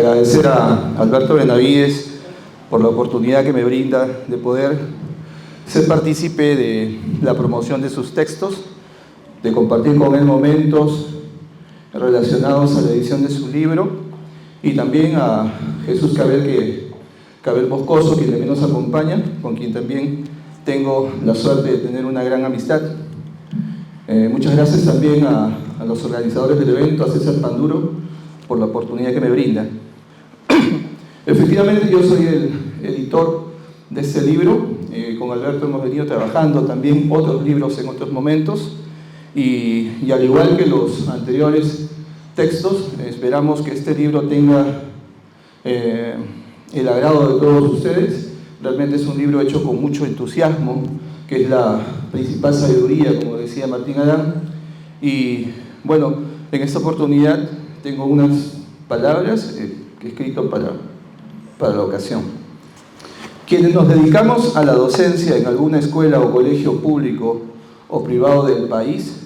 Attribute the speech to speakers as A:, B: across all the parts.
A: Agradecer a Alberto Benavides por la oportunidad que me brinda de poder ser partícipe de la promoción de sus textos, de compartir con él momentos relacionados a la edición de su libro, y también a Jesús Cabel Moscoso, quien también nos acompaña, con quien también tengo la suerte de tener una gran amistad. Muchas gracias también a los organizadores del evento, a César Panduro, por la oportunidad que me brinda. Efectivamente, yo soy el editor de este libro. Con Alberto hemos venido trabajando también otros libros en otros momentos, y al igual que los anteriores textos, esperamos que este libro tenga el agrado de todos ustedes. Realmente es un libro hecho con mucho entusiasmo, que es la principal sabiduría, como decía Martín Adán. Y bueno, en esta oportunidad tengo unas palabras que he escrito para la ocasión. Quienes nos dedicamos a la docencia en alguna escuela o colegio público o privado del país,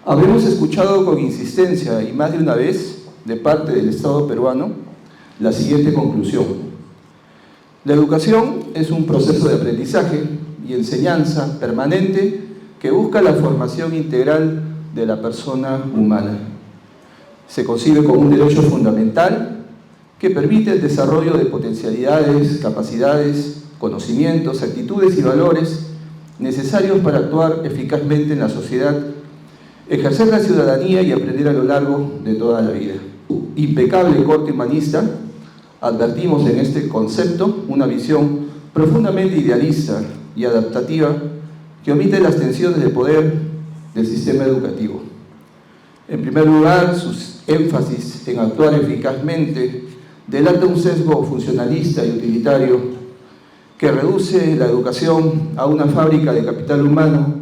A: habremos escuchado con insistencia y más de una vez de parte del Estado peruano la siguiente conclusión: la educación es un proceso de aprendizaje y enseñanza permanente que busca la formación integral de la persona humana. Se concibe como un derecho fundamental que permite el desarrollo de potencialidades, capacidades, conocimientos, actitudes y valores necesarios para actuar eficazmente en la sociedad, ejercer la ciudadanía y aprender a lo largo de toda la vida. Impecable corte humanista, advertimos en este concepto una visión profundamente idealista y adaptativa que omite las tensiones de poder del sistema educativo. En primer lugar, sus énfasis en actuar eficazmente delata un sesgo funcionalista y utilitario que reduce la educación a una fábrica de capital humano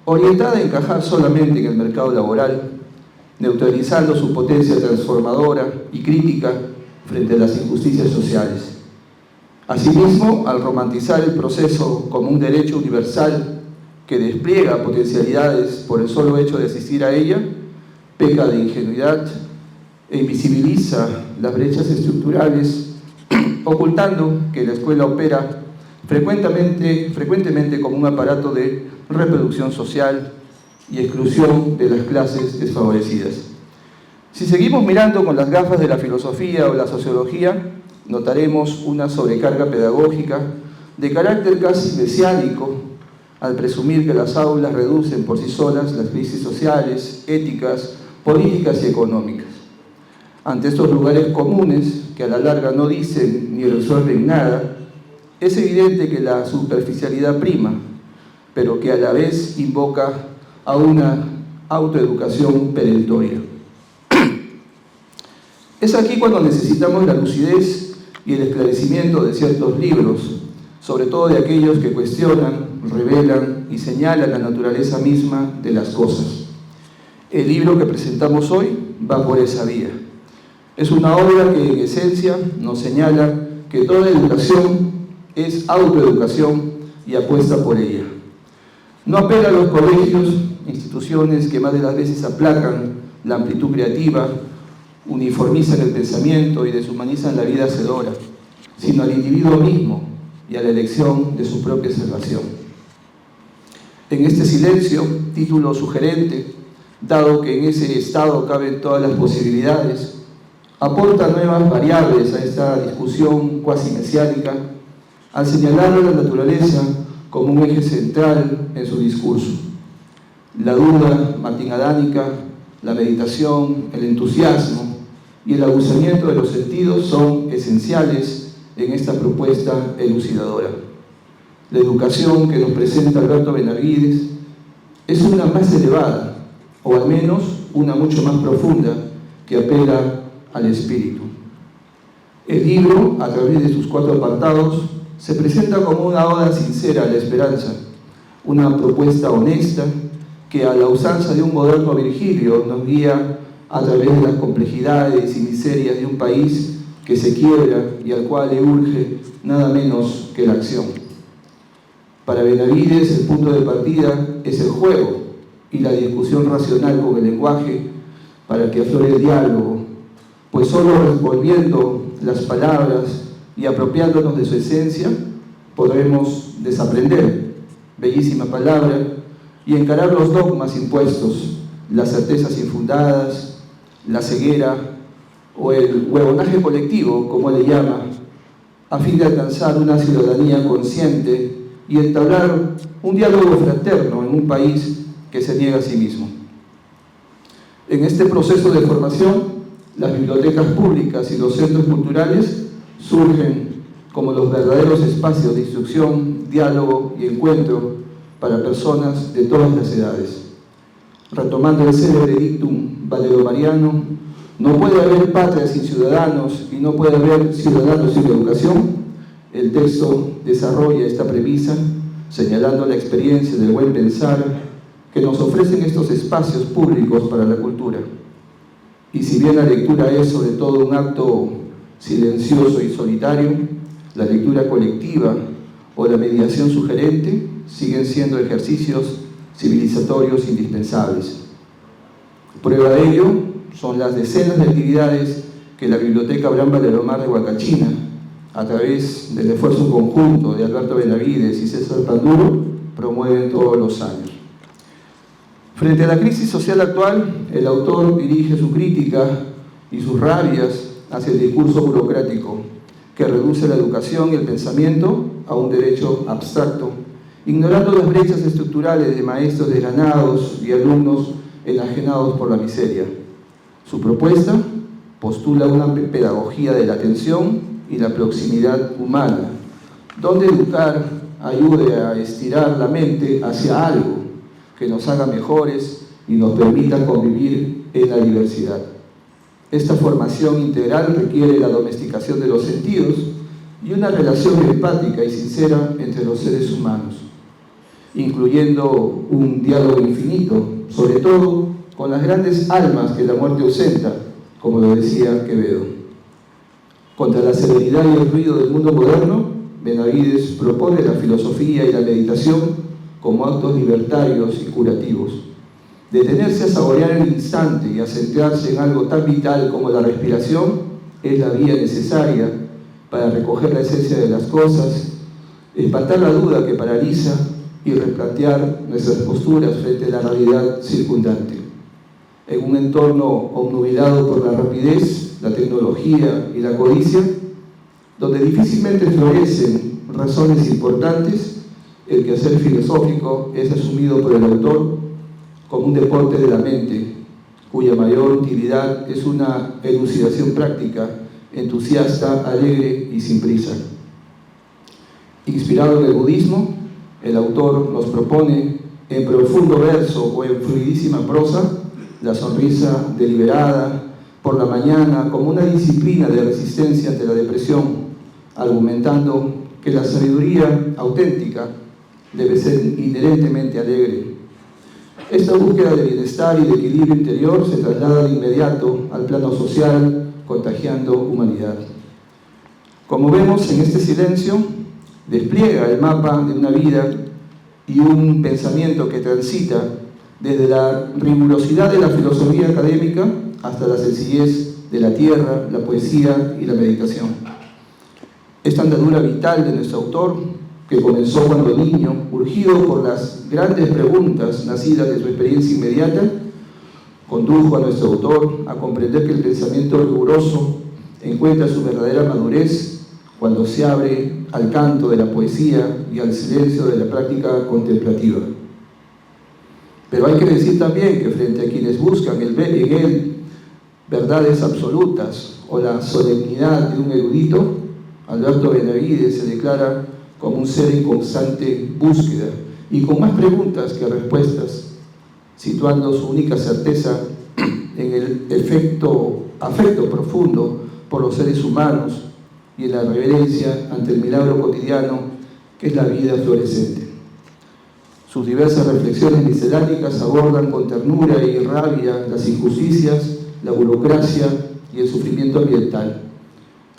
A: orientada a encajar solamente en el mercado laboral, neutralizando su potencia transformadora y crítica frente a las injusticias sociales. Asimismo, al romantizar el proceso como un derecho universal que despliega potencialidades por el solo hecho de asistir a ella, peca de ingenuidad e invisibiliza las brechas estructurales, ocultando que la escuela opera frecuentemente como un aparato de reproducción social y exclusión de las clases desfavorecidas. Si seguimos mirando con las gafas de la filosofía o la sociología, notaremos una sobrecarga pedagógica de carácter casi mesiánico al presumir que las aulas reducen por sí solas las crisis sociales, éticas, políticas y económicas. Ante estos lugares comunes, que a la larga no dicen ni resuelven nada, es evidente que la superficialidad prima, pero que a la vez invoca a una autoeducación perentoria. Es aquí cuando necesitamos la lucidez y el esclarecimiento de ciertos libros, sobre todo de aquellos que cuestionan, revelan y señalan la naturaleza misma de las cosas. El libro que presentamos hoy va por esa vía. Es una obra que en esencia nos señala que toda educación es autoeducación y apuesta por ella. No apela a los colegios, instituciones que más de las veces aplacan la amplitud creativa, uniformizan el pensamiento y deshumanizan la vida hacedora, sino al individuo mismo y a la elección de su propia salvación. En este silencio, título sugerente, dado que en ese estado caben todas las posibilidades, aporta nuevas variables a esta discusión cuasi mesiánica al señalar a la naturaleza como un eje central en su discurso. La duda martinadánica, la meditación, el entusiasmo y el aguzamiento de los sentidos son esenciales en esta propuesta elucidadora. La educación que nos presenta Alberto Benavides es una más elevada, o al menos una mucho más profunda, que apela al espíritu. El libro, a través de sus 4 apartados, se presenta como una oda sincera a la esperanza, una propuesta honesta que, a la usanza de un moderno Virgilio, nos guía a través de las complejidades y miserias de un país que se quiebra y al cual le urge nada menos que la acción. Para Benavides, el punto de partida es el juego y la discusión racional con el lenguaje para que aflore el diálogo, pues solo volviendo las palabras y apropiándonos de su esencia, podremos desaprender, bellísima palabra, y encarar los dogmas impuestos, las certezas infundadas, la ceguera o el huevonaje colectivo, como le llama, a fin de alcanzar una ciudadanía consciente y entablar un diálogo fraterno en un país que se niega a sí mismo. En este proceso de formación, las bibliotecas públicas y los centros culturales surgen como los verdaderos espacios de instrucción, diálogo y encuentro para personas de todas las edades. Retomando el célebre dictum valedomariano, no puede haber patria sin ciudadanos y no puede haber ciudadanos sin educación. El texto desarrolla esta premisa, señalando la experiencia del buen pensar que nos ofrecen estos espacios públicos para la cultura. Y si bien la lectura es sobre todo un acto silencioso y solitario, la lectura colectiva o la mediación sugerente siguen siendo ejercicios civilizatorios indispensables. Prueba de ello son las decenas de actividades que la Biblioteca Abraham Valdemar de Huacachina, a través del esfuerzo conjunto de Alberto Benavides y César Panduro, promueven todos los años. Frente a la crisis social actual, el autor dirige su crítica y sus rabias hacia el discurso burocrático, que reduce la educación y el pensamiento a un derecho abstracto, ignorando las brechas estructurales de maestros desganados y alumnos enajenados por la miseria. Su propuesta postula una pedagogía de la atención y la proximidad humana, donde educar ayude a estirar la mente hacia algo que nos haga mejores y nos permita convivir en la diversidad. Esta formación integral requiere la domesticación de los sentidos y una relación empática y sincera entre los seres humanos, incluyendo un diálogo infinito, sobre todo con las grandes almas que la muerte ausenta, como lo decía Quevedo. Contra la severidad y el ruido del mundo moderno, Benavides propone la filosofía y la meditación como actos libertarios y curativos. Detenerse a saborear el instante y a centrarse en algo tan vital como la respiración es la vía necesaria para recoger la esencia de las cosas, espantar la duda que paraliza y replantear nuestras posturas frente a la realidad circundante. En un entorno obnubilado por la rapidez, la tecnología y la codicia, donde difícilmente florecen razones importantes, el quehacer filosófico es asumido por el autor como un deporte de la mente, cuya mayor utilidad es una elucidación práctica, entusiasta, alegre y sin prisa. Inspirado en el budismo, el autor nos propone en profundo verso o en fluidísima prosa la sonrisa deliberada por la mañana como una disciplina de resistencia ante la depresión, argumentando que la sabiduría auténtica debe ser inherentemente alegre. Esta búsqueda de bienestar y de equilibrio interior se traslada de inmediato al plano social, contagiando humanidad. Como vemos en este silencio, despliega el mapa de una vida y un pensamiento que transita desde la rigurosidad de la filosofía académica hasta la sencillez de la tierra, la poesía y la meditación. Esta andadura vital de nuestro autor, que comenzó cuando niño, urgido por las grandes preguntas nacidas de su experiencia inmediata, condujo a nuestro autor a comprender que el pensamiento riguroso encuentra su verdadera madurez cuando se abre al canto de la poesía y al silencio de la práctica contemplativa. Pero hay que decir también que frente a quienes buscan en él verdades absolutas o la solemnidad de un erudito, Alberto Benavides se declara como un ser en constante búsqueda y con más preguntas que respuestas, situando su única certeza en el afecto profundo por los seres humanos y en la reverencia ante el milagro cotidiano que es la vida florescente. Sus diversas reflexiones miscelánicas abordan con ternura y rabia las injusticias, la burocracia y el sufrimiento ambiental.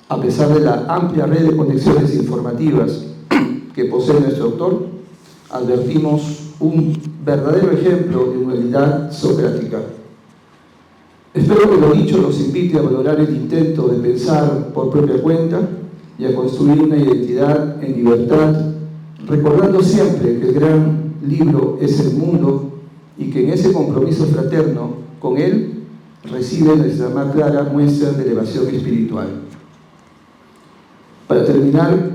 A: A pesar de la amplia red de conexiones informativas que posee nuestro autor, advertimos un verdadero ejemplo de humildad socrática. Espero que lo dicho los invite a valorar el intento de pensar por propia cuenta y a construir una identidad en libertad, recordando siempre que el gran libro es el mundo y que en ese compromiso fraterno con él recibe nuestra más clara muestra de elevación espiritual. Para terminar,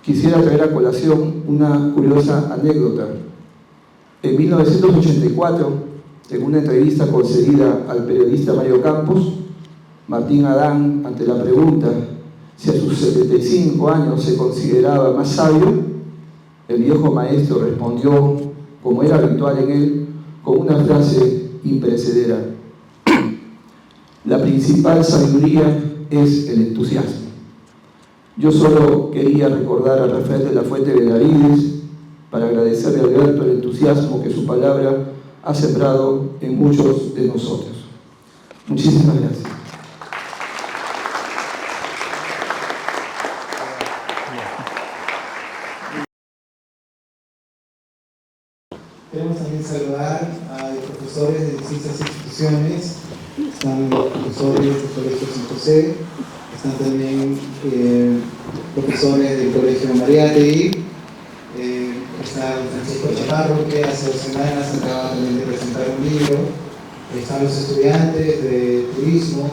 A: quisiera traer a colación una curiosa anécdota. En 1984, en una entrevista concedida al periodista Mario Campos, Martín Adán, ante la pregunta si a sus 75 años se consideraba más sabio, el viejo maestro respondió, como era habitual en él, con una frase imperecedera: la principal sabiduría es el entusiasmo. Yo solo quería recordar a Rafael de la Fuente Benavides para agradecerle a Alberto el entusiasmo que su palabra ha sembrado en muchos de nosotros. Muchísimas gracias.
B: Queremos también saludar a los profesores de distintas instituciones. Están los profesores del Colegio San José, están también profesores del Colegio Mariátegui, está Francisco Chaparro, que hace 2 semanas acaba también de presentar un libro. Están los estudiantes de turismo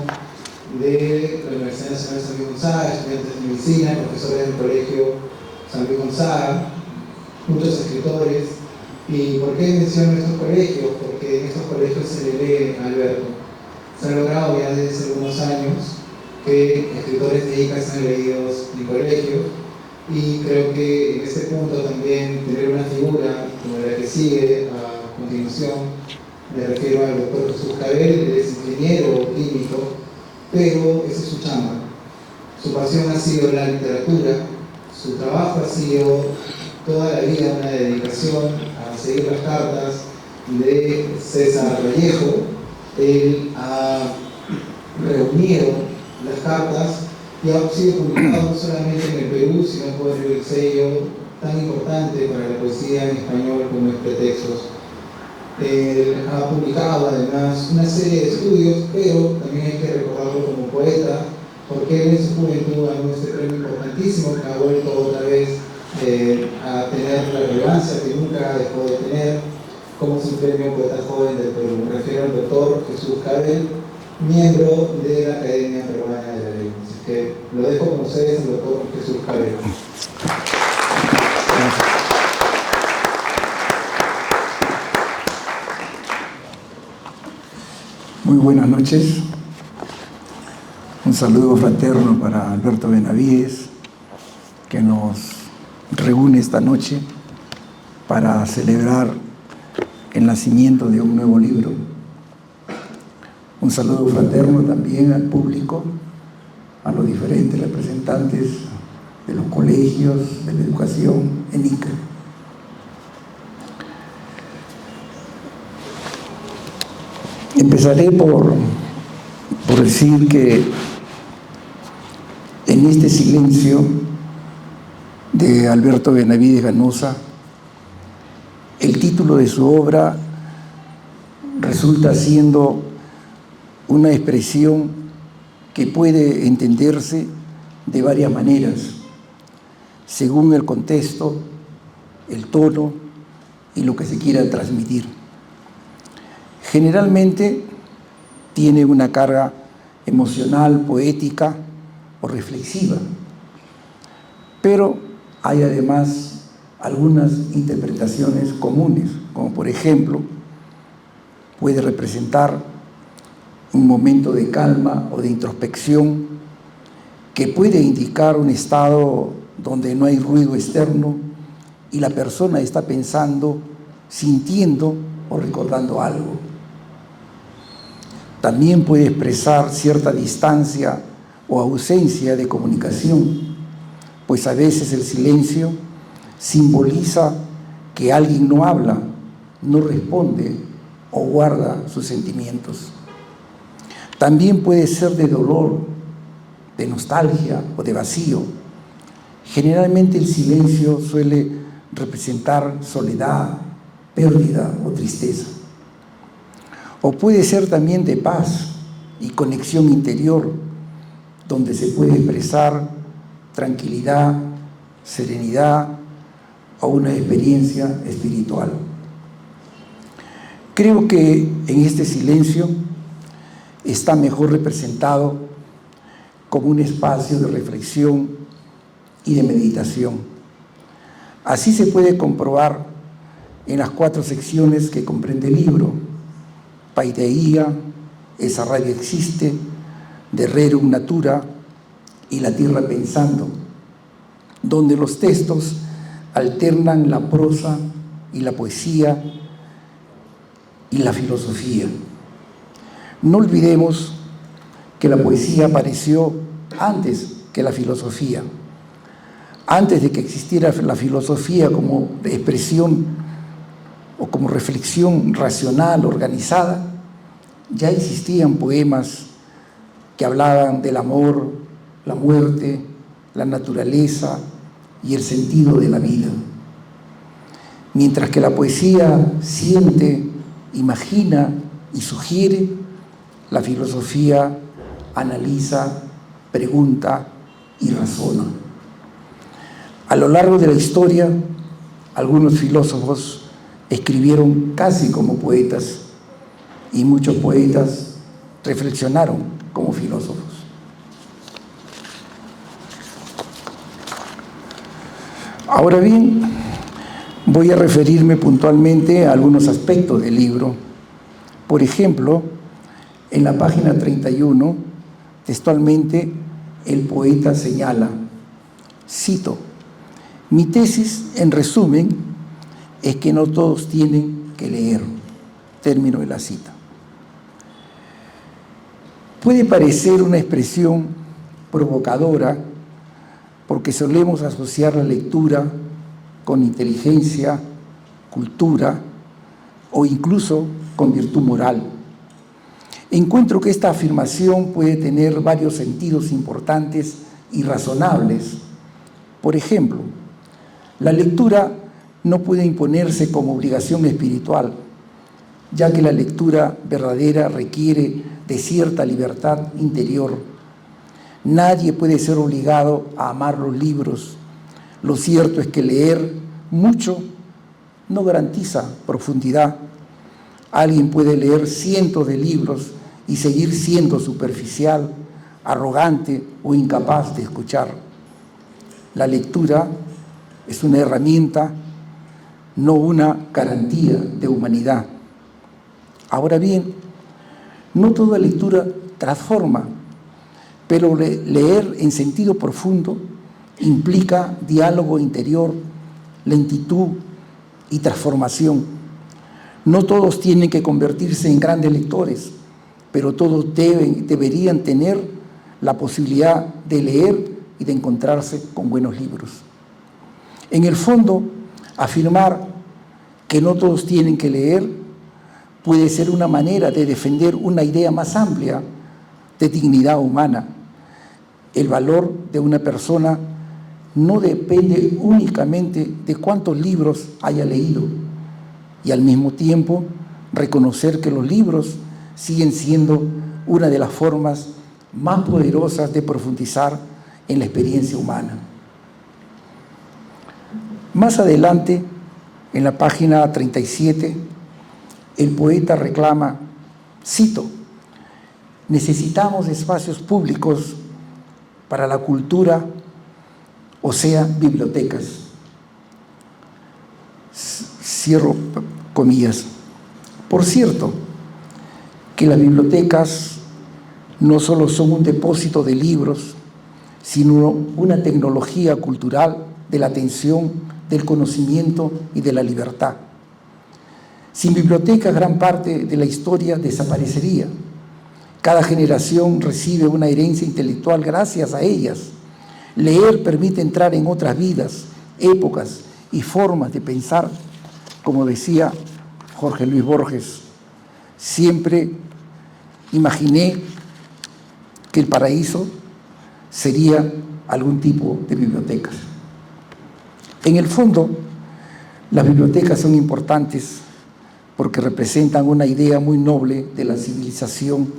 B: de la Universidad Nacional San Luis Gonzaga, estudiantes de medicina, profesores del Colegio San Luis Gonzaga, muchos escritores. ¿Y por qué menciono estos colegios? Porque en estos colegios se le lee a Alberto. Se ha logrado ya desde hace algunos años que escritores de ICA sean leídos en colegios, y creo que en este punto también tener una figura como la que sigue a continuación, me refiero al doctor Jesús Cabel. Él es ingeniero químico, pero esa es su chamba. Su pasión ha sido la literatura, su trabajo ha sido toda la vida una dedicación a seguir las cartas de César Vallejo. Él ha reunido las cartas y ha sido publicado no solamente en el Perú, sino por el sello tan importante para la poesía en español como es Pretextos. Él ha publicado además una serie de estudios, pero también hay que recordarlo como poeta, porque él en su juventud ganó este premio importantísimo que ha vuelto otra vez a tener la relevancia que nunca dejó de tener, como es el premio Poeta Joven del Perú. Me refiero al doctor Jesús Cabel, miembro de la Academia Peruana de la Lengua. Así que lo dejo con ustedes, el doctor Jesús Cabel.
C: Muy buenas noches. Un saludo fraterno para Alberto Benavides, que nos reúne esta noche para celebrar el nacimiento de un nuevo libro. Un saludo fraterno también al público, a los diferentes representantes de los colegios, de la educación en ICA. Empezaré por decir que en este silencio de Alberto Benavides Ganosa, el título de su obra resulta siendo una expresión que puede entenderse de varias maneras, según el contexto, el tono y lo que se quiera transmitir. Generalmente tiene una carga emocional, poética o reflexiva, pero hay además algunas interpretaciones comunes, como por ejemplo, puede representar un momento de calma o de introspección que puede indicar un estado donde no hay ruido externo y la persona está pensando, sintiendo o recordando algo. También puede expresar cierta distancia o ausencia de comunicación, pues a veces el silencio simboliza que alguien no habla, no responde o guarda sus sentimientos. También puede ser de dolor, de nostalgia o de vacío. Generalmente el silencio suele representar soledad, pérdida o tristeza. o puede ser también de paz y conexión interior, donde se puede expresar tranquilidad, serenidad o una experiencia espiritual. Creo que en este silencio está mejor representado como un espacio de reflexión y de meditación. Así se puede comprobar en las 4 secciones que comprende el libro: Paideia, Esa radio existe, De Rerum Natura y La Tierra Pensando, donde los textos alternan la prosa y la poesía y la filosofía. No olvidemos que la poesía apareció antes que la filosofía. Antes de que existiera la filosofía como expresión o como reflexión racional, organizada, ya existían poemas que hablaban del amor, la muerte, la naturaleza y el sentido de la vida. Mientras que la poesía siente, imagina y sugiere, la filosofía analiza, pregunta y razona. A lo largo de la historia, algunos filósofos escribieron casi como poetas y muchos poetas reflexionaron como filósofos. Ahora bien, voy a referirme puntualmente a algunos aspectos del libro. Por ejemplo, en la página 31, textualmente, el poeta señala, cito: mi tesis, en resumen, es que no todos tienen que leer. Término de la cita. Puede parecer una expresión provocadora porque solemos asociar la lectura con inteligencia, cultura o incluso con virtud moral. Encuentro que esta afirmación puede tener varios sentidos importantes y razonables. Por ejemplo, la lectura no puede imponerse como obligación espiritual, ya que la lectura verdadera requiere de cierta libertad interior. Nadie puede ser obligado a amar los libros. Lo cierto es que leer mucho no garantiza profundidad. Alguien puede leer cientos de libros y seguir siendo superficial, arrogante o incapaz de escuchar. La lectura es una herramienta, no una garantía de humanidad. Ahora bien, no toda lectura transforma, pero leer en sentido profundo implica diálogo interior, lentitud y transformación. No todos tienen que convertirse en grandes lectores, pero todos deberían tener la posibilidad de leer y de encontrarse con buenos libros. En el fondo, afirmar que no todos tienen que leer puede ser una manera de defender una idea más amplia de dignidad humana. El valor de una persona no depende únicamente de cuántos libros haya leído, y al mismo tiempo reconocer que los libros siguen siendo una de las formas más poderosas de profundizar en la experiencia humana. Más adelante, en la página 37, el poeta reclama, cito: necesitamos espacios públicos para la cultura, o sea, bibliotecas. Cierro comillas. Por cierto, que las bibliotecas no solo son un depósito de libros, sino una tecnología cultural de la atención, del conocimiento y de la libertad. Sin bibliotecas, gran parte de la historia desaparecería. Cada generación recibe una herencia intelectual gracias a ellas. Leer permite entrar en otras vidas, épocas y formas de pensar. Como decía Jorge Luis Borges, siempre imaginé que el paraíso sería algún tipo de bibliotecas. En el fondo, las bibliotecas son importantes porque representan una idea muy noble de la civilización,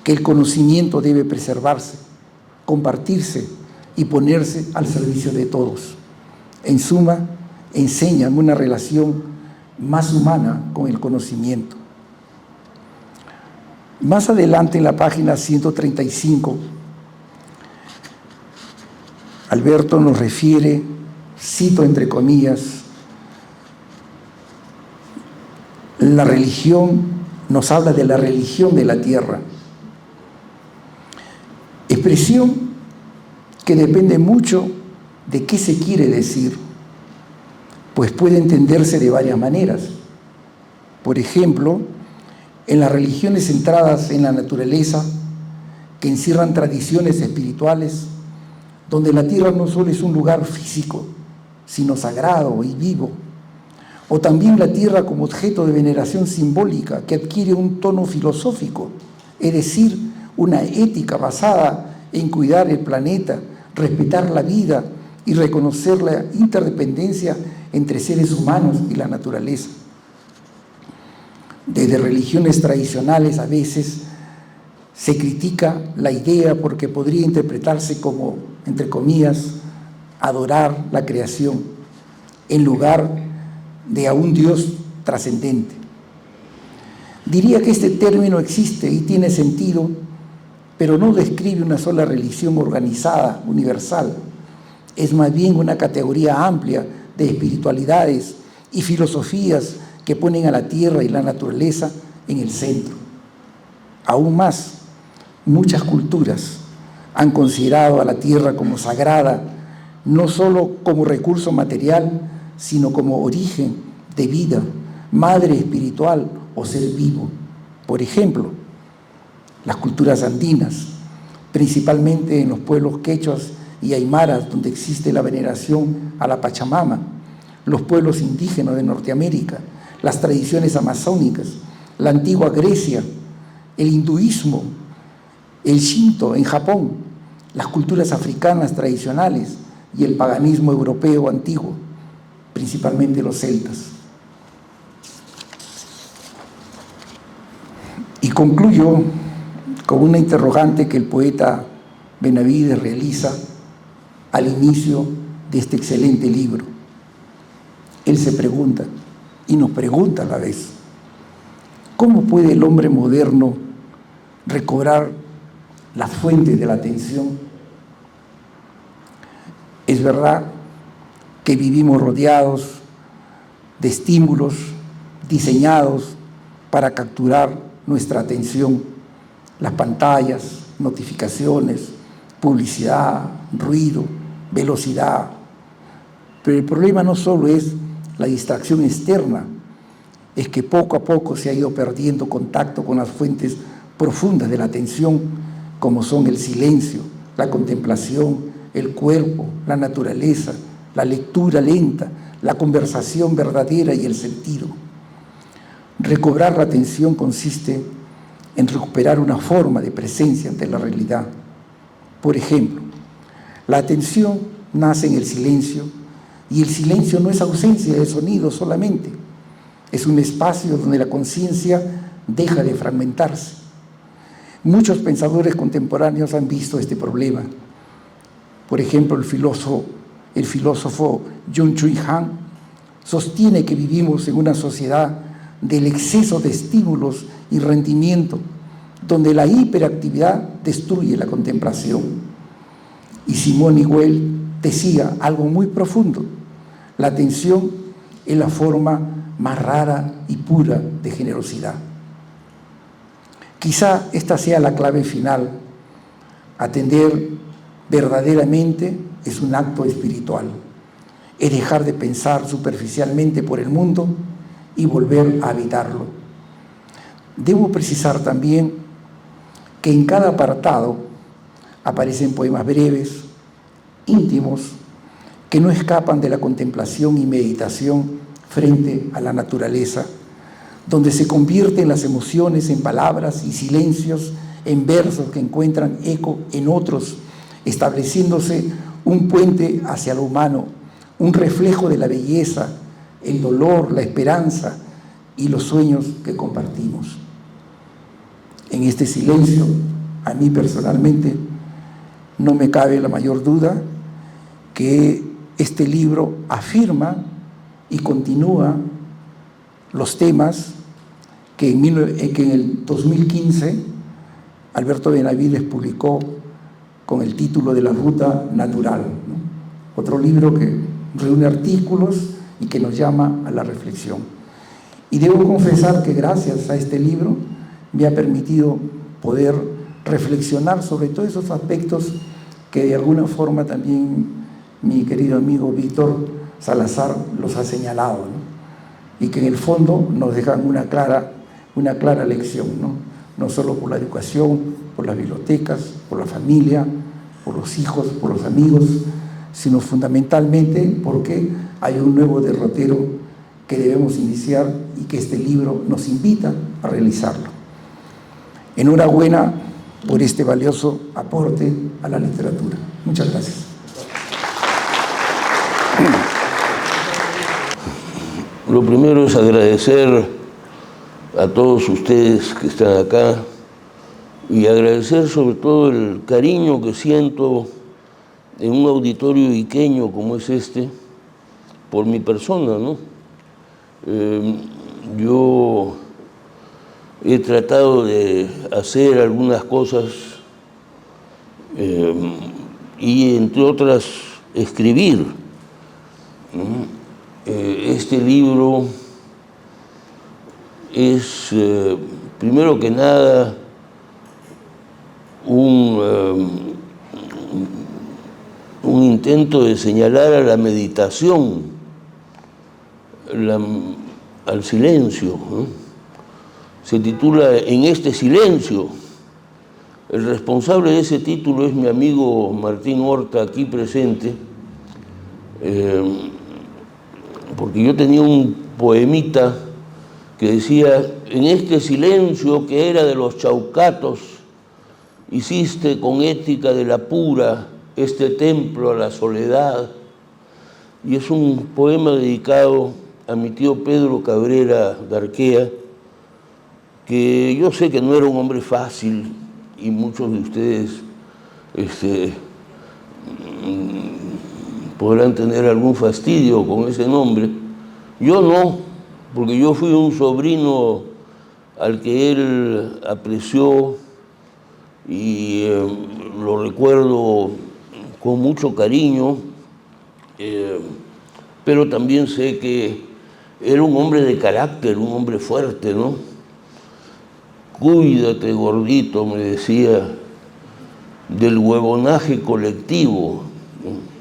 C: que el conocimiento debe preservarse, compartirse y ponerse al servicio de todos. En suma, enseñan una relación más humana con el conocimiento. Más adelante, en la página 135, Alberto nos refiere, cito entre comillas, la religión, nos habla de la religión de la tierra, expresión que depende mucho de qué se quiere decir, pues puede entenderse de varias maneras. Por ejemplo, en las religiones centradas en la naturaleza, que encierran tradiciones espirituales, donde la tierra no solo es un lugar físico, sino sagrado y vivo, o también la tierra como objeto de veneración simbólica que adquiere un tono filosófico, es decir, una ética basada en cuidar el planeta, respetar la vida y reconocer la interdependencia entre seres humanos y la naturaleza. Desde religiones tradicionales a veces se critica la idea porque podría interpretarse como, entre comillas, adorar la creación en lugar de a un Dios trascendente. Diría que este término existe y tiene sentido, pero no describe una sola religión organizada, universal. Es más bien una categoría amplia de espiritualidades y filosofías que ponen a la tierra y la naturaleza en el centro. Aún más, muchas culturas han considerado a la tierra como sagrada, no solo como recurso material, sino como origen de vida, madre espiritual o ser vivo. Por ejemplo, las culturas andinas, principalmente en los pueblos quechuas y aymaras, donde existe la veneración a la Pachamama, los pueblos indígenas de Norteamérica, las tradiciones amazónicas, la antigua Grecia, el hinduismo, el Shinto en Japón, las culturas africanas tradicionales y el paganismo europeo antiguo, principalmente los celtas. Y concluyo con una interrogante que el poeta Benavides realiza al inicio de este excelente libro. Él se pregunta, y nos pregunta a la vez, ¿cómo puede el hombre moderno recobrar las fuentes de la atención? Es verdad que vivimos rodeados de estímulos diseñados para capturar nuestra atención, las pantallas, notificaciones, publicidad, ruido, velocidad. Pero el problema no solo es la distracción externa, es que poco a poco se ha ido perdiendo contacto con las fuentes profundas de la atención, como son el silencio, la contemplación, el cuerpo, la naturaleza, la lectura lenta, la conversación verdadera y el sentido. Recobrar la atención consiste en recuperar una forma de presencia ante la realidad. Por ejemplo, la atención nace en el silencio, y el silencio no es ausencia de sonido solamente, es un espacio donde la conciencia deja de fragmentarse. Muchos pensadores contemporáneos han visto este problema. Por ejemplo, el filósofo Jung Chul Han sostiene que vivimos en una sociedad del exceso de estímulos y rendimiento, donde la hiperactividad destruye la contemplación. Y Simone Weil decía algo muy profundo: la atención es la forma más rara y pura de generosidad. Quizá esta sea la clave final. Atender verdaderamente es un acto espiritual. Es dejar de pensar superficialmente por el mundo y volver a habitarlo. Debo precisar también que en cada apartado aparecen poemas breves, íntimos, que no escapan de la contemplación y meditación frente a la naturaleza, donde se convierten las emociones en palabras y silencios en versos que encuentran eco en otros, estableciéndose un puente hacia lo humano, un reflejo de la belleza, el dolor, la esperanza y los sueños que compartimos. En este silencio, a mí personalmente, no me cabe la mayor duda que este libro afirma y continúa los temas que en el 2015 Alberto Benavides publicó con el título de La Ruta Natural, ¿no? Otro libro que reúne artículos y que nos llama a la reflexión. Y debo confesar que gracias a este libro me ha permitido poder reflexionar sobre todos esos aspectos que de alguna forma también mi querido amigo Víctor Salazar los ha señalado, ¿no? Y que en el fondo nos dejan una clara lección, ¿no? No solo por la educación, por las bibliotecas, por la familia, por los hijos, por los amigos, sino fundamentalmente porque hay un nuevo derrotero que debemos iniciar y que este libro nos invita a realizarlo. Enhorabuena por este valioso aporte a la literatura. Muchas gracias.
D: Lo primero es agradecer a todos ustedes que están acá y agradecer sobre todo el cariño que siento en un auditorio iqueño como es este por mi persona, ¿no? Yo he tratado de hacer algunas cosas y entre otras escribir, ¿no? Este libro es, primero que nada, un intento de señalar a la meditación, al silencio, ¿no? Se titula En este silencio. El responsable de ese título es mi amigo Martín Horta, aquí presente, porque yo tenía un poemita que decía: en este silencio que era de los chaucatos, hiciste con ética de la pura este templo a la soledad. Y es un poema dedicado a mi tío Pedro Cabrera Garquea, que yo sé que no era un hombre fácil, y muchos de ustedes podrán tener algún fastidio con ese nombre. Yo no, porque yo fui un sobrino al que él apreció y lo recuerdo con mucho cariño, pero también sé que era un hombre de carácter, un hombre fuerte, ¿no? Cuídate, gordito, me decía, del huevonaje colectivo, ¿no?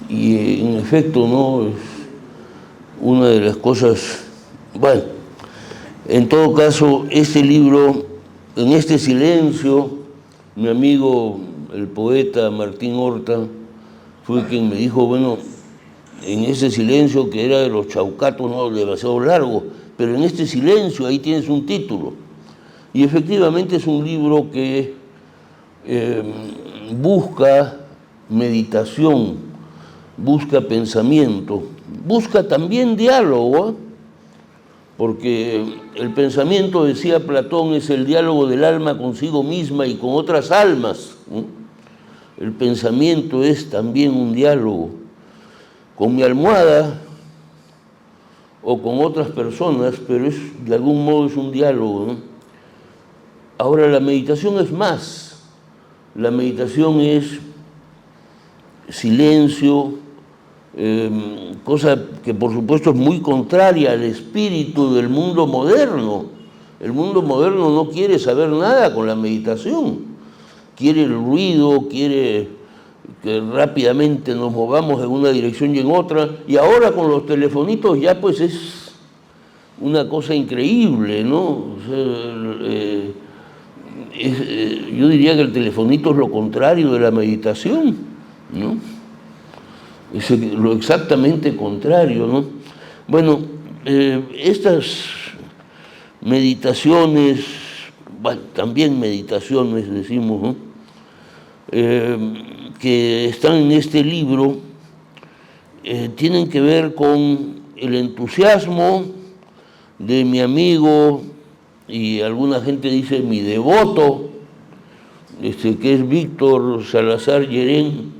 D: Y en efecto, ¿no? Es una de las cosas. Bueno, en todo caso, este libro, En este silencio, mi amigo, el poeta Martín Horta, fue quien me dijo, bueno, en ese silencio que era de los chaucatos, no demasiado largo, pero en este silencio ahí tienes un título. Y efectivamente es un libro que busca meditación, busca pensamiento, busca también diálogo, ¿eh? Porque el pensamiento, decía Platón, es el diálogo del alma consigo misma y con otras almas, ¿no? El pensamiento es también un diálogo con mi almohada o con otras personas, pero de algún modo es un diálogo, ¿no? Ahora, la meditación es más. La meditación es silencio, cosa que por supuesto es muy contraria al espíritu del mundo moderno. El mundo moderno no quiere saber nada con la meditación. Quiere el ruido, quiere que rápidamente nos movamos en una dirección y en otra. Y ahora con los telefonitos ya pues es una cosa increíble, ¿no? O sea, yo diría que el telefonito es lo contrario de la meditación, ¿no? Es lo exactamente contrario, ¿no? Bueno, estas meditaciones, bueno, también meditaciones decimos, ¿no? Que están en este libro, tienen que ver con el entusiasmo de mi amigo, y alguna gente dice mi devoto, que es Víctor Salazar Llerén,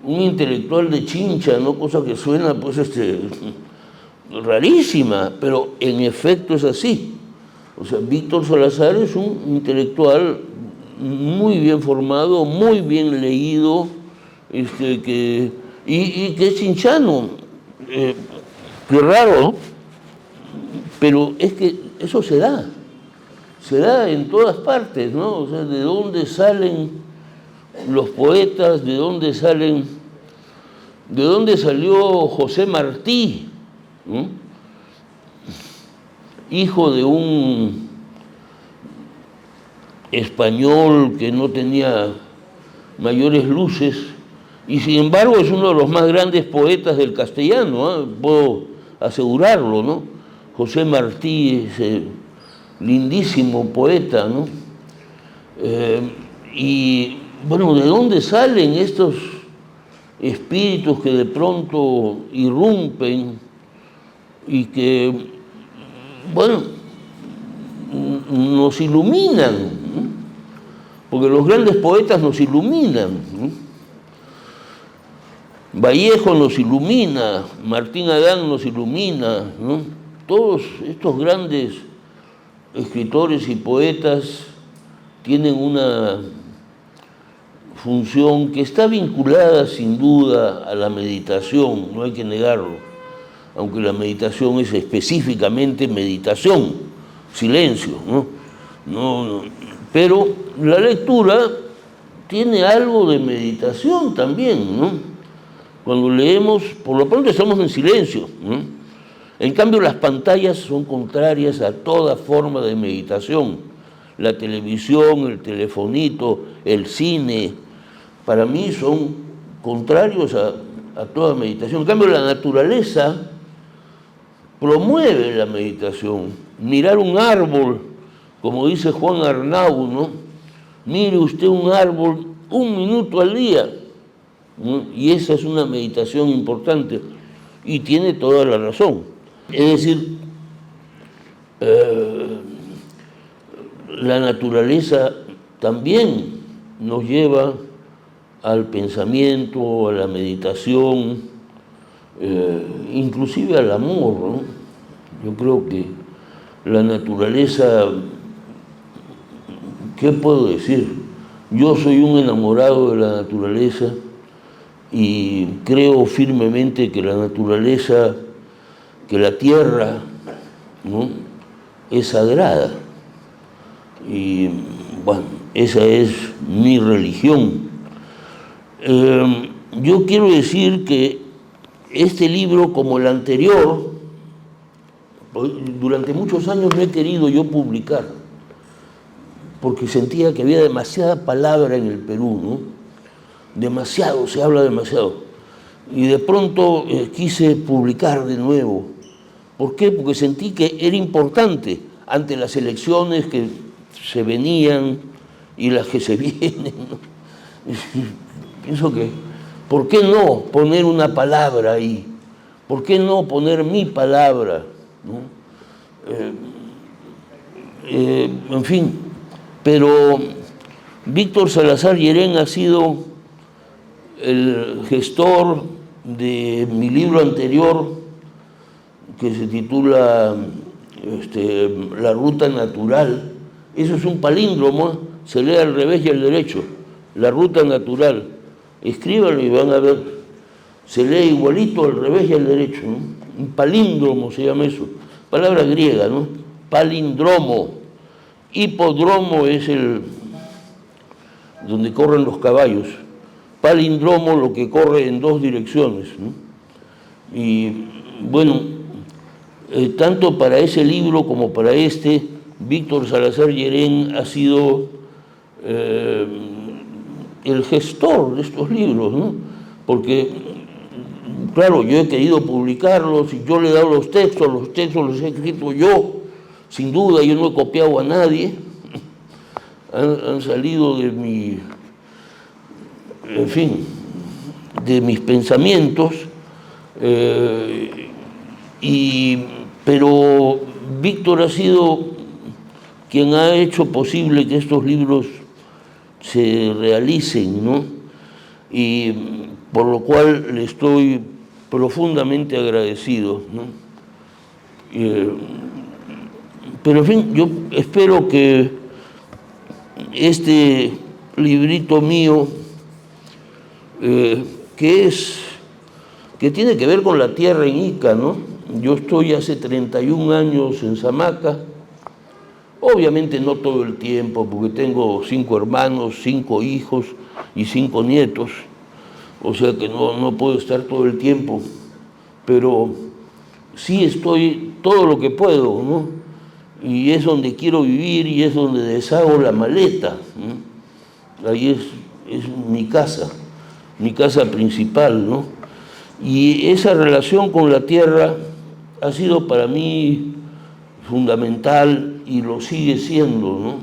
D: un intelectual de Chincha, ¿no? Cosa que suena pues rarísima, pero en efecto es así. O sea, Víctor Salazar es un intelectual muy bien formado, muy bien leído, y que es chinchano. Qué raro, ¿no? Pero es que eso se da en todas partes, ¿no? O sea, ¿de dónde salen los poetas? ¿De dónde salió José Martí? ¿No? Hijo de un español que no tenía mayores luces, y sin embargo es uno de los más grandes poetas del castellano, ¿eh? Puedo asegurarlo, ¿no? José Martí, ese lindísimo poeta, ¿no? Y bueno, ¿de dónde salen estos espíritus que de pronto irrumpen y que, bueno, nos iluminan, ¿no? Porque los grandes poetas nos iluminan, ¿no? Vallejo nos ilumina, Martín Adán nos ilumina, ¿no? Todos estos grandes escritores y poetas tienen una función que está vinculada sin duda a la meditación, no hay que negarlo, aunque la meditación es específicamente meditación, silencio, ¿no? Pero la lectura tiene algo de meditación también, ¿no? Cuando leemos, por lo pronto estamos en silencio, ¿no? En cambio, las pantallas son contrarias a toda forma de meditación. La televisión, el telefonito, el cine, para mí son contrarios a toda meditación. En cambio, la naturaleza promueve la meditación. Mirar un árbol, como dice Juan Arnau, ¿no? Mire usted un árbol 1 minuto al día, ¿no? Y esa es una meditación importante, y tiene toda la razón. Es decir, la naturaleza también nos lleva al pensamiento, a la meditación, inclusive al amor, ¿no? Yo creo que la naturaleza, ¿qué puedo decir? Yo soy un enamorado de la naturaleza y creo firmemente que la naturaleza, que la tierra, ¿no?, es sagrada. Y bueno, esa es mi religión. Yo quiero decir que este libro, como el anterior, durante muchos años no he querido yo publicar, porque sentía que había demasiada palabra en el Perú, ¿no? Demasiado, se habla demasiado. Y de pronto quise publicar de nuevo. ¿Por qué? Porque sentí que era importante ante las elecciones que se venían y las que se vienen, ¿no? Pienso que, ¿por qué no poner una palabra ahí? ¿Por qué no poner mi palabra, ¿no? En fin, pero Víctor Salazar Llerén ha sido el gestor de mi libro anterior, que se titula La Ruta Natural. Eso es un palíndromo, se lee al revés y al derecho. La Ruta Natural. Escríbanlo y van a ver. Se lee igualito al revés y al derecho, ¿no? Un palíndromo se llama eso. Palabra griega, ¿no? Palíndromo. Hipódromo es donde corren los caballos. Palíndromo, lo que corre en 2 direcciones, ¿no? Y bueno, tanto para ese libro como para este, Víctor Salazar Llerén ha sido el gestor de estos libros, ¿no? Porque, claro, yo he querido publicarlos y yo le he dado los textos los he escrito yo, sin duda, yo no he copiado a nadie, han salido de mi, en fin, de mis pensamientos, Pero Víctor ha sido quien ha hecho posible que estos libros se realicen, ¿no? Y por lo cual le estoy profundamente agradecido, ¿no? Pero en fin, yo espero que este librito mío, que tiene que ver con la tierra en Ica, ¿no? Yo estoy hace 31 años en Samaca, obviamente no todo el tiempo, porque tengo 5 hermanos, 5 hijos y 5 nietos, o sea que no puedo estar todo el tiempo, pero sí estoy todo lo que puedo, ¿no? Y es donde quiero vivir y es donde deshago la maleta, ¿no? Ahí es mi casa principal, ¿no? Y esa relación con la tierra ha sido para mí fundamental y lo sigue siendo, ¿no?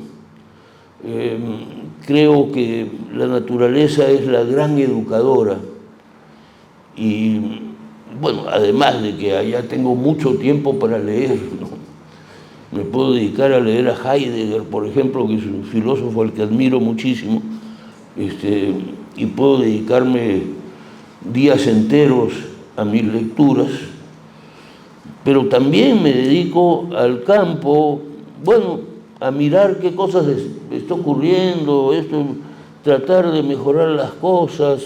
D: Creo que la naturaleza es la gran educadora y, bueno, además de que allá tengo mucho tiempo para leer, ¿no? Me puedo dedicar a leer a Heidegger, por ejemplo, que es un filósofo al que admiro muchísimo, y puedo dedicarme días enteros a mis lecturas, pero también me dedico al campo, bueno, a mirar qué cosas está ocurriendo, tratar de mejorar las cosas,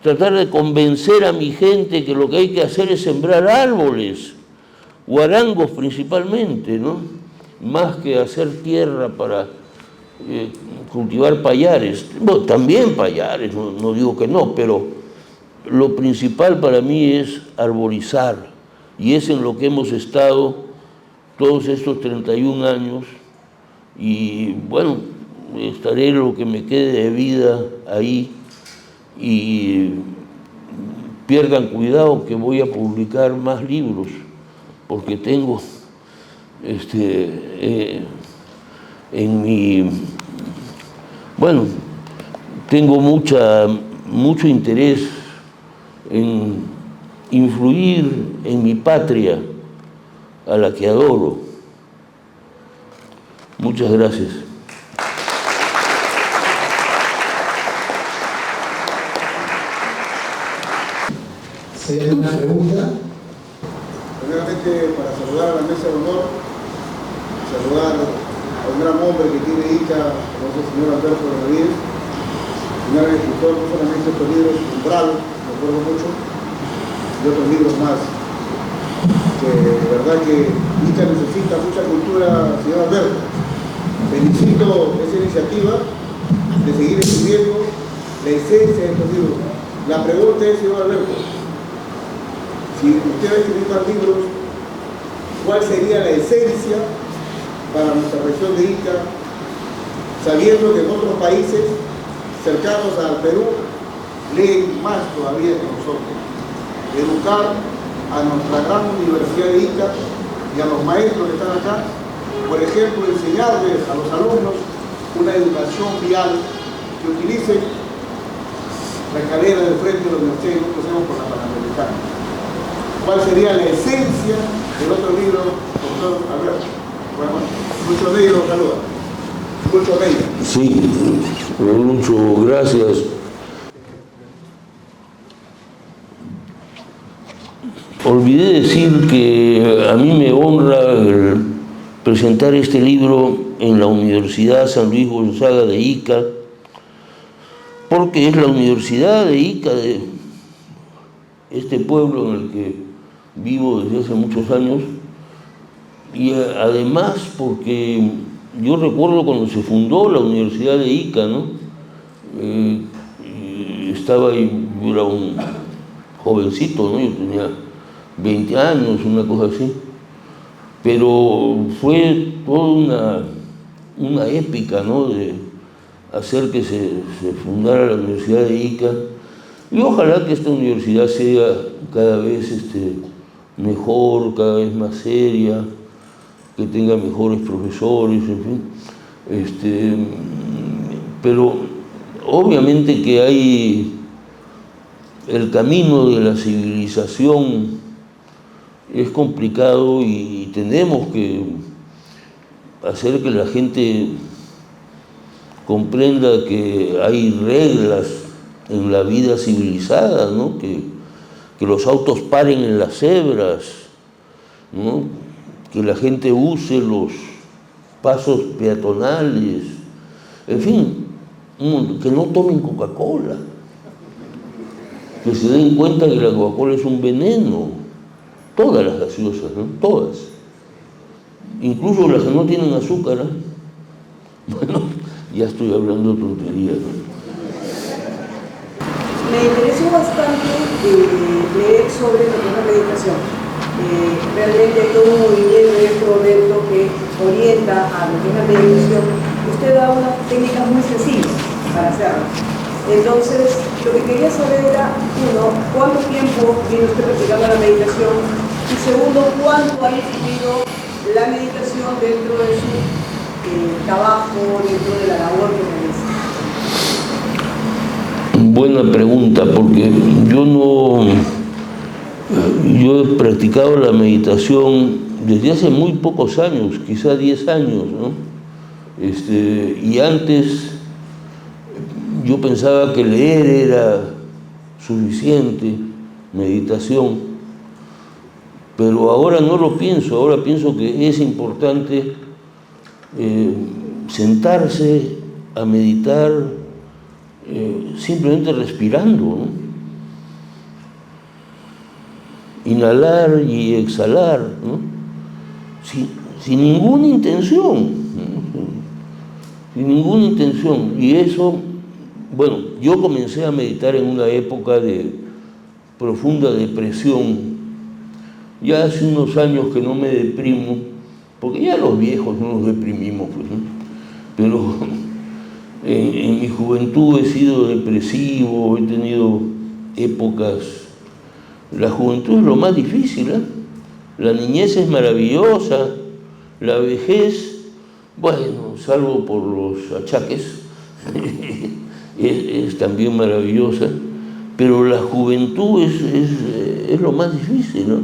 D: tratar de convencer a mi gente que lo que hay que hacer es sembrar árboles, guarangos principalmente, ¿no? Más que hacer tierra para cultivar pallares. Bueno, también pallares, no digo que no, pero lo principal para mí es arborizar, y es en lo que hemos estado todos estos 31 años, y bueno, estaré lo que me quede de vida ahí, y pierdan cuidado que voy a publicar más libros, porque tengo tengo mucho interés en influir en mi patria, a la que adoro. Muchas gracias.
B: ¿Se hay una pregunta?
E: Primeramente, para saludar a la mesa de honor, saludar a un gran hombre que tiene Ica, como es el señor Alberto Benavides, un gran escritor, no solamente estos libros, Umbral, me acuerdo mucho, y otros libros más, que de verdad que Ica necesita mucha cultura, señor Alberto. Felicito esa iniciativa de seguir escribiendo la esencia de estos libros. La pregunta es, señor Alberto, si usted va a escribir más libros, ¿cuál sería la esencia para nuestra región de Ica, sabiendo que en otros países cercanos al Perú leen más todavía que nosotros? Educar a nuestra gran universidad de Ica y a los maestros que están acá, por ejemplo, enseñarles a los alumnos una educación vial que utilicen la escalera del frente de la universidad y no pasemos por la Panamericana. ¿Cuál sería la esencia del otro libro, doctor Alberto? Bueno, muchos de ellos los saludan. Muchos de ellos.
D: Sí, mucho gracias. Olvidé decir que a mí me honra presentar este libro en la Universidad San Luis Gonzaga de Ica, porque es la Universidad de Ica, de este pueblo en el que vivo desde hace muchos años, y además porque yo recuerdo cuando se fundó la Universidad de Ica, ¿no? Estaba ahí, yo era un jovencito, ¿no? Yo tenía 20 años, una cosa así, pero fue toda una épica, ¿no? De hacer que se fundara la Universidad de Ica, y ojalá que esta universidad sea cada vez mejor, cada vez más seria, que tenga mejores profesores, en fin. Pero obviamente que hay el camino de la civilización es complicado y tenemos que hacer que la gente comprenda que hay reglas en la vida civilizada, ¿no? Que los autos paren en las cebras, ¿no? Que la gente use los pasos peatonales, en fin, que no tomen Coca-Cola, que se den cuenta que la Coca-Cola es un veneno, todas las gaseosas, ¿no? Todas, incluso las que no tienen azúcar, ¿eh? Bueno, ya estoy hablando tonterías, ¿no?
F: Me interesó bastante leer sobre lo que es la meditación. Realmente hay todo un movimiento en este momento que orienta a lo que es la meditación. Usted da unas técnicas muy sencillas para hacerlo. Entonces, lo que quería saber era, uno, ¿cuánto tiempo viene usted practicando la meditación? Y segundo, ¿cuánto ha influido la meditación dentro de su trabajo, dentro de la labor que realiza?
D: Buena pregunta, porque yo he practicado la meditación desde hace muy pocos años, quizá 10 años, ¿no? Y antes yo pensaba que leer era suficiente, meditación, pero ahora no lo pienso, ahora pienso que es importante sentarse a meditar simplemente respirando, ¿no? Inhalar y exhalar, ¿no? Sin ninguna intención, ¿no? Sin ninguna intención. Y eso, bueno, yo comencé a meditar en una época de profunda depresión. Ya hace unos años que no me deprimo, porque ya los viejos no nos deprimimos, pues, ¿no? Pero en mi juventud he sido depresivo, he tenido épocas. La juventud es lo más difícil, ¿eh? La niñez es maravillosa, la vejez, bueno, salvo por los achaques, es también maravillosa, pero la juventud es lo más difícil, ¿no?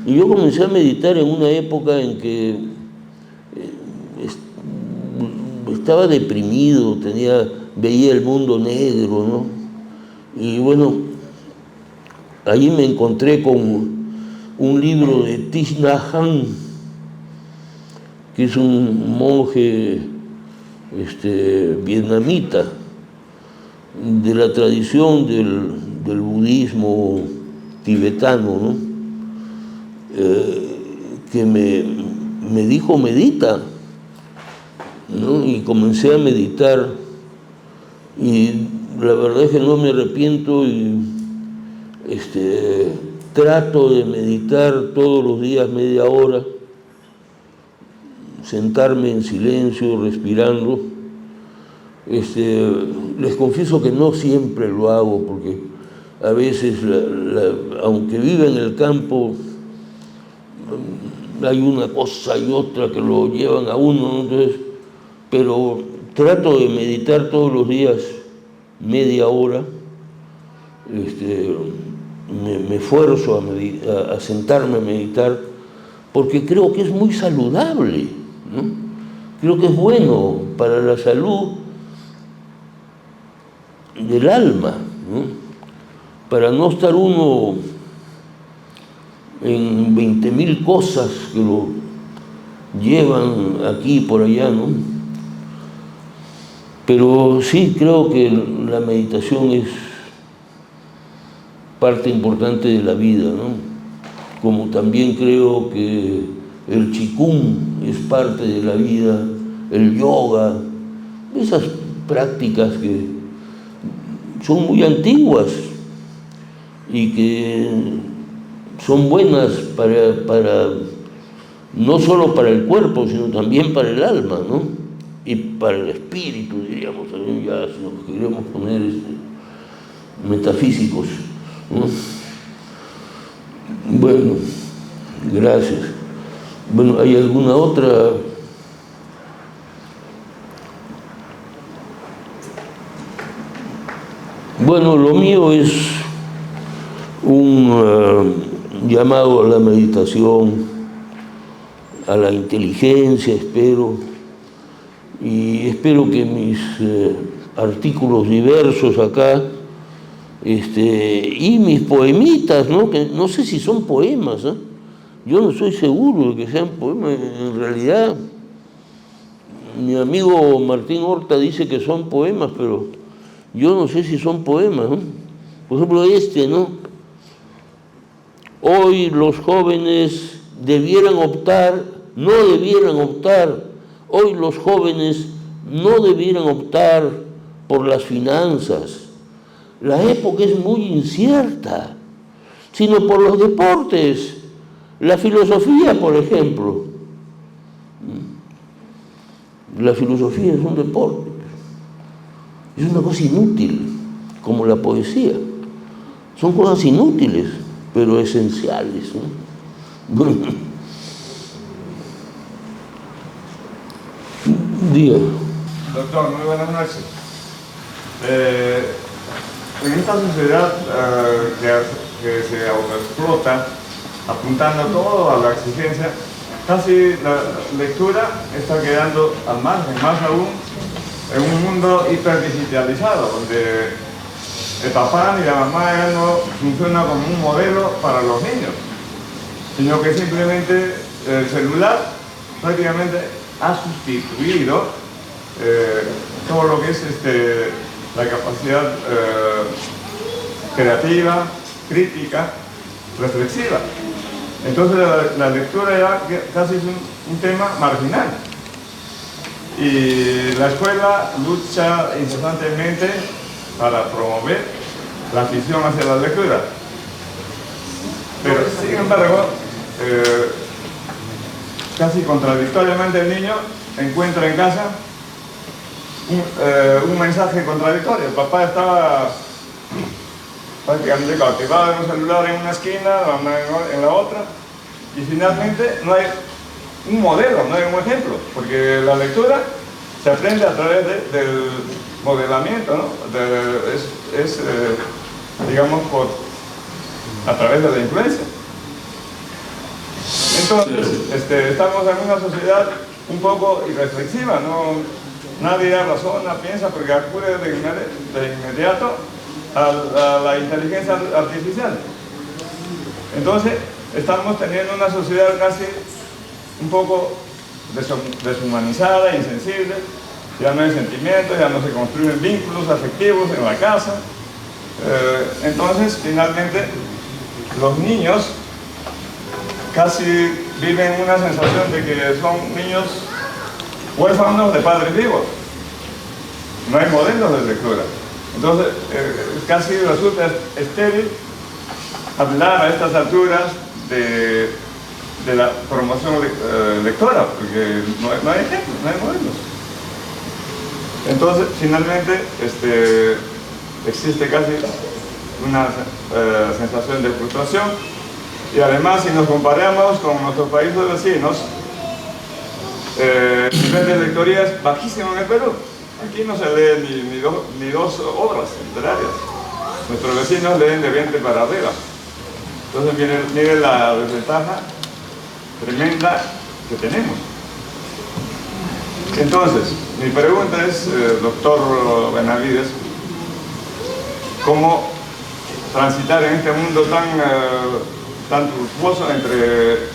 D: Y yo comencé a meditar en una época en que estaba deprimido, veía el mundo negro, ¿no? Y bueno, allí me encontré con un libro de Thich Nhat Hanh, que es un monje vietnamita, de la tradición del budismo tibetano, ¿no? Que me dijo, medita, ¿no? Y comencé a meditar, y la verdad es que no me arrepiento, y trato de meditar todos los días media hora, sentarme en silencio, respirando. Les confieso que no siempre lo hago, porque a veces, aunque viva en el campo, hay una cosa y otra que lo llevan a uno, ¿no? Entonces, pero trato de meditar todos los días media hora. Me esfuerzo a sentarme a meditar, porque creo que es muy saludable, ¿no? Creo que es bueno para la salud del alma, ¿no? Para no estar uno en 20.000 cosas que lo llevan aquí y por allá, ¿no? Pero sí, creo que la meditación es parte importante de la vida, ¿no? Como también creo que el Qigong es parte de la vida, el yoga, esas prácticas que son muy antiguas y que son buenas para no solo para el cuerpo, sino también para el alma, ¿no? Y para el espíritu, diríamos también, ya si nos queremos poner metafísicos, ¿no? Bueno, gracias. Bueno, ¿hay alguna otra? Bueno, lo mío es llamado a la meditación, a la inteligencia, espero, y espero que mis artículos diversos acá, y mis poemitas, ¿no? Que no sé si son poemas, ¿eh? Yo no estoy seguro de que sean poemas. En realidad, mi amigo Martín Horta dice que son poemas, pero yo no sé si son poemas, ¿no? Por ejemplo, ¿no? Hoy los jóvenes hoy los jóvenes no debieran optar por las finanzas. La época es muy incierta, sino por los deportes. La filosofía, por ejemplo. La filosofía es un deporte. Es una cosa inútil, como la poesía. Son cosas inútiles, pero esenciales, ¿no? Diga.
G: Doctor, muy buenas noches. En esta sociedad que se autoexplota, apuntando todo a la exigencia, casi la lectura está quedando al margen, más aún en un mundo hiperdigitalizado, donde el papá ni la mamá ya no funciona como un modelo para los niños, sino que simplemente el celular prácticamente ha sustituido todo lo que es la capacidad creativa, crítica, reflexiva. Entonces la lectura ya casi es un tema marginal. Y la escuela lucha incesantemente para promover la afición hacia la lectura. Pero sin embargo, casi contradictoriamente el niño encuentra en casa un mensaje contradictorio. El papá estaba prácticamente cautivado en un celular en una esquina, la mamá en la otra, y finalmente no hay un modelo, no hay un ejemplo, porque la lectura se aprende a través del modelamiento, ¿no? Digamos, a través de la influencia. Entonces, estamos en una sociedad un poco irreflexiva, ¿no? Nadie razona, piensa, porque acude de inmediato a la inteligencia artificial. Entonces, estamos teniendo una sociedad casi un poco deshumanizada, insensible. Ya no hay sentimientos, ya no se construyen vínculos afectivos en la casa. Entonces, finalmente, los niños casi viven una sensación de que son niños huérfanos de padres vivos. No hay modelos de lectura. Entonces, casi resulta estéril hablar a estas alturas de la promoción lectora, porque no hay ejemplos, no hay modelos. Entonces, finalmente, existe casi una sensación de frustración. Y además, si nos comparamos con nuestros países vecinos, el nivel de lectoría es bajísimo en el Perú. Aquí no se lee ni dos obras literarias. Nuestros vecinos leen de 20 para arriba. Entonces, miren la desventaja tremenda que tenemos. Entonces, mi pregunta es, doctor Benavides, ¿cómo transitar en este mundo tan tortuoso entre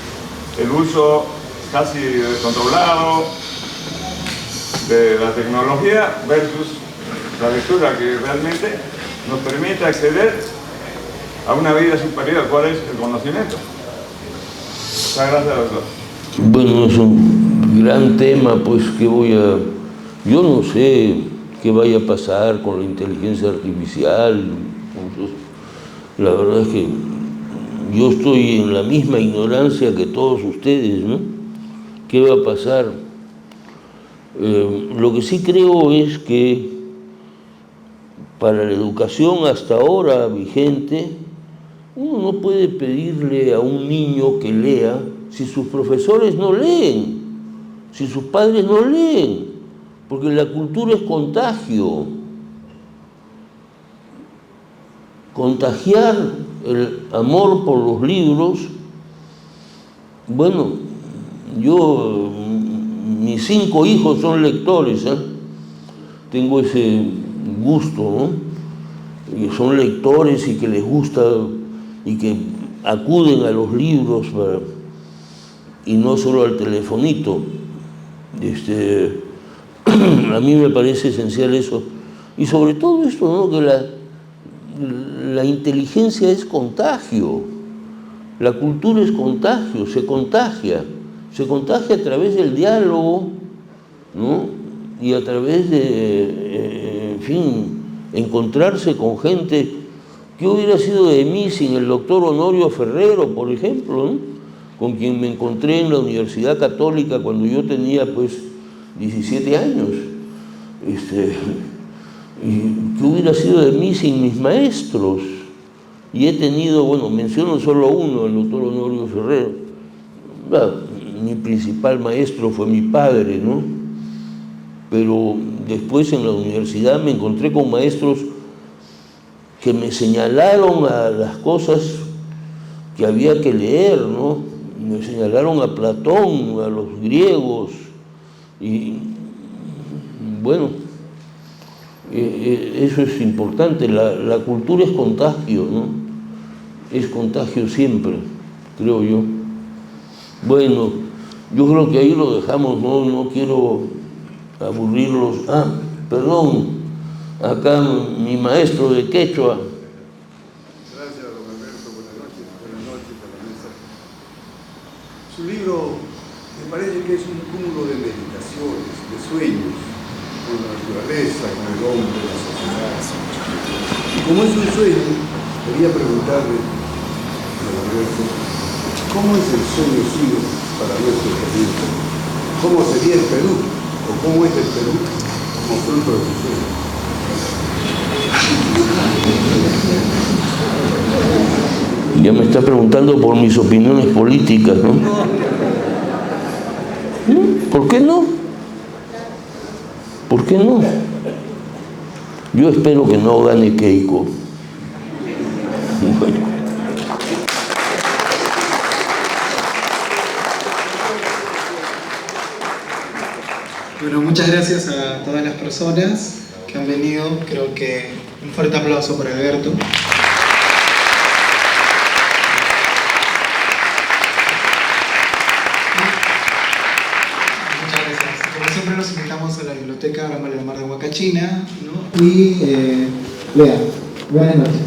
G: el uso casi descontrolado de la tecnología versus la lectura que realmente nos permite acceder a una vida superior? ¿Cuál es el conocimiento? Muchas gracias, doctor.
D: Bueno, es un gran tema, pues yo no sé qué vaya a pasar con la inteligencia artificial. La verdad es que yo estoy en la misma ignorancia que todos ustedes, ¿no? ¿Qué va a pasar? Lo que sí creo es que para la educación hasta ahora vigente, uno no puede pedirle a un niño que lea si sus profesores no leen, si sus padres no leen, porque la cultura es contagio. Contagiar el amor por los libros, bueno, yo, mis 5 hijos son lectores, ¿eh? Tengo ese gusto, ¿no? Que son lectores y que les gusta y que acuden a los libros y no solo al telefonito. A mí me parece esencial eso. Y sobre todo esto, ¿no? Que la inteligencia es contagio, la cultura es contagio, se contagia a través del diálogo, ¿no? Y a través de, en fin, encontrarse con gente. ¿Qué hubiera sido de mí sin el doctor Honorio Ferrero, por ejemplo, ¿no? Con quien me encontré en la Universidad Católica cuando yo tenía, pues, 17 años? ¿Y qué hubiera sido de mí sin mis maestros? Y he tenido, bueno, menciono solo uno, el doctor Honorio Ferrero. Mi principal maestro fue mi padre, ¿no? Pero después en la universidad me encontré con maestros que me señalaron a las cosas que había que leer, ¿no? Me señalaron a Platón, a los griegos, y bueno, eso es importante. La cultura es contagio, ¿no? Es contagio siempre, creo yo. Bueno, yo creo que ahí lo dejamos, no quiero aburrirlos. Perdón, acá mi maestro de quechua.
E: Gracias, don Alberto. Buenas noches a la mesa. Su libro me parece que es un cúmulo de meditaciones, de sueños, con la naturaleza, con el hombre, la sociedad. Y como es un sueño, quería preguntarle, don Alberto, ¿cómo es el sueño suyo para nuestro Perú? ¿Cómo sería el Perú? ¿O cómo es el Perú como fruto de su sueño?
D: Ya me está preguntando por mis opiniones políticas, ¿no? ¿Por qué no? ¿Por qué no? Yo espero que no gane Keiko. Bueno.
B: Bueno, muchas gracias a todas las personas que han venido. Creo que un fuerte aplauso para Alberto. Muchas gracias. Como siempre nos invitamos a la biblioteca Ramal del Mar de Huacachina, ¿no? Y Lea, buenas noches.